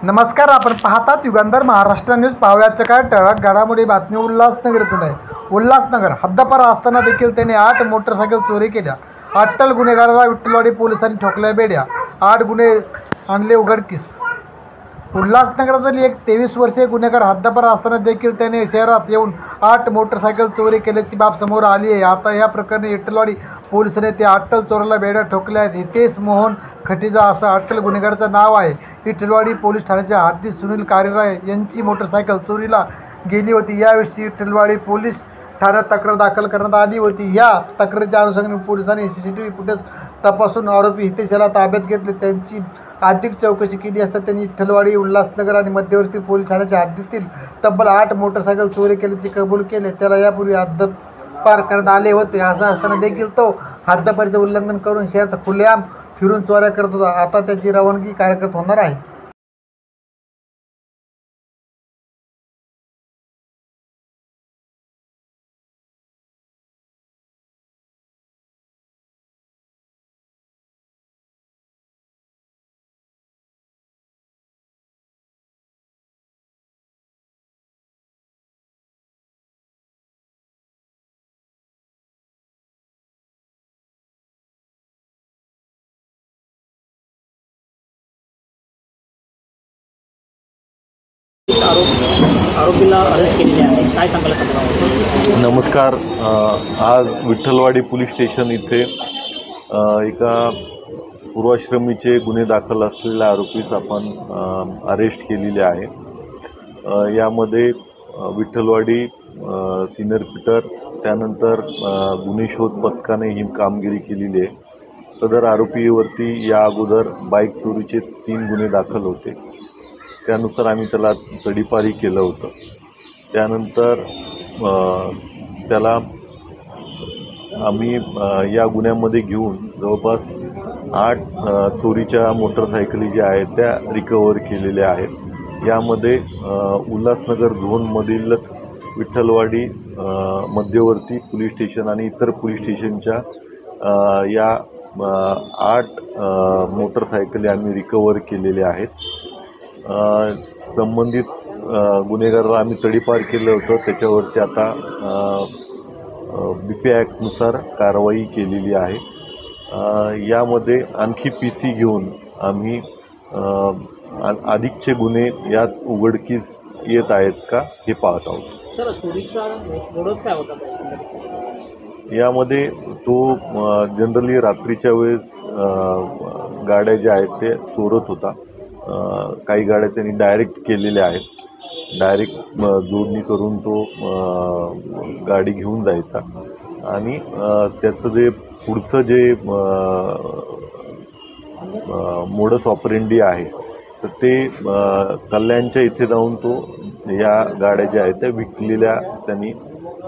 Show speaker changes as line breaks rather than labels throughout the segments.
नमस्कार, आपण पाहतात युगंधर महाराष्ट्र न्यूज. पाहुयाच्या काय ठळक घडामोडी बातमी उल्हासनगरतून आहे. उल्हासनगर हद्दपार असताना देखील त्याने 8 मोटरसायकल चोरी केल्या. अट्टल गुन्हेगाराला विठ्ठलवाडी पोलिसांनी ठोकल्या बेड्या. 8 गुन्हे आणले उघडकीस. उल्हासनगरातील एक 23 वर्षीय गुन्हेगार हद्दपार असताना देखील त्याने शहरात येऊन 8 मोटरसायकल चोरी केल्याची बाब समोर आली आहे. आता या प्रकरणी विठ्ठलवाडी पोलिसांनी त्या अट्टल चोराला बेड्या ठोकल्या आहेत. हितेश मोहन खटिजा असं अट्टल गुन्हेगाराचं नाव आहे. विठ्ठलवाडी पोलीस ठाण्याच्या हद्दीत सुनील कारेराय यांची मोटरसायकल चोरीला गेली होती. याविषयी विठ्ठलवाडी पोलीस ठाण्यात तक्रार दाखल करण्यात आली होती. या तक्रारीच्या अनुषंगाने पोलिसांनी CCTV फुटेज तपासून आरोपी हितेश याला ताब्यात घेतले. त्यांची अधिक चौकशी केली असता त्यांनी विठ्ठलवाडी, उल्हासनगर आणि मध्यवर्ती पोलीस ठाण्याच्या हद्दीतील तब्बल 8 मोटरसायकल चोरी केल्याचे कबूल केले. त्याला यापूर्वी हद्दपार करण्यात आले होते. असं असताना देखील तो हद्दपारीचे उल्लंघन करून शहरात खुलेआम फिरून चोऱ्या करत होता. आता त्याची रवानगी कार्यरत होणार आहे.
आरोपीला अरेस्ट केलेले आहे. काय सांगाल सगळं?
नमस्कार. आज विठ्ठलवाडी पोलीस स्टेशन इथे एका पूर्वाश्रमीचे गुन्हे दाखल असलेल्या आरोपीस आपण अरेस्ट केलेले आहे. यामध्ये विठ्ठलवाडी सिनियर पीटर, त्यानंतर गुन्हे शोध पथकाने ही कामगिरी केलेली आहे. सदर आरोपीवरती या अगोदर बाईक चोरीचे 3 गुन्हे दाखल होते. त्यानुसार आम्ही त्याला तडीपारी केलं होतं. त्यानंतर त्याला आम्ही या गुन्ह्यामध्ये घेऊन जवळपास 8 चोरीच्या मोटरसायकली ज्या आहेत त्या रिकवर केलेल्या आहेत. यामध्ये उल्हासनगर झोनमधीलच विठ्ठलवाडी, मध्यवर्ती पोलीस स्टेशन आणि इतर पोलीस स्टेशनच्या या 8 मोटरसायकली आम्ही रिकवर केलेल्या आहेत. संबंधित गुन्हेगाराला आम्ही तडीपार केलं होतं. त्याच्यावरती आता BP ॲक्टनुसार कारवाई केलेली आहे. यामध्ये आणखी PC घेऊन आम्ही अधिकचे गुन्हे यात उघडकीस येत आहेत का हे पाहत आहोत.
सर, चोरीचा मोडच काय होता?
यामध्ये तो जनरली रात्रीच्या वेळेस गाड्या ज्या आहेत ते चोरत होता. काही गाड्या त्यांनी डायरेक्ट केलेल्या आहेत. डायरेक्ट जोडणी करून तो गाडी घेऊन जायचा आणि त्याचं जे पुढचं जे मोडस ऑपरेंडी आहे तर ते कल्याणच्या इथे जाऊन तो या गाड्या ज्या आहेत त्या विकलेल्या त्यांनी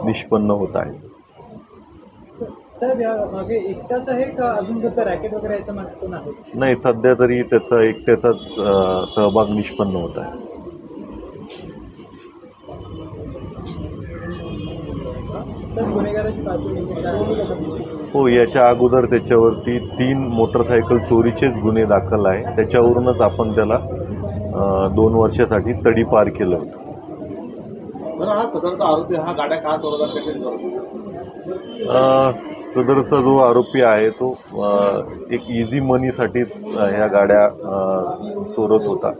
निष्पन्न होत आहे.
साहेब, या मागे एकटाच आहे का अजून फक्त रॅकेट वगैरे याच्या मागे कोण आहे?
नाही, सध्या तरी त्याचा एकट्याचाच सहभाग निष्पन्न होत आहे.
सर, गुन्हेगाराची पार्श्वभूमी
हो, याच्या अगोदर त्याच्यावरती 3 मोटरसायकल चोरीचेच गुन्हे दाखल आहे. त्याच्यावरूनच आपण त्याला 2 वर्षासाठी तडीपार केलं होतं.
सर, हा सदरचा आरोपी हा गाड्या का चोरतात, कशाने चोरतात?
सदरचा जो आरोपी आहे तो एक इझी मनीसाठीच ह्या गाड्या चोरत होता.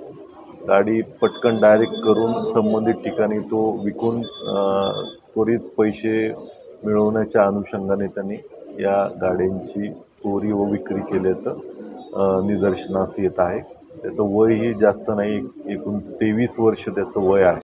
गाडी पटकन डायरेक्ट करून संबंधित ठिकाणी तो विकून त्वरित पैसे मिळवण्याच्या अनुषंगाने त्यांनी या गाड्यांची चोरी व विक्री केल्याचं निदर्शनास येत आहे. त्याचं वयही जास्त नाही, एकूण 23 वर्ष त्याचं वय आहे.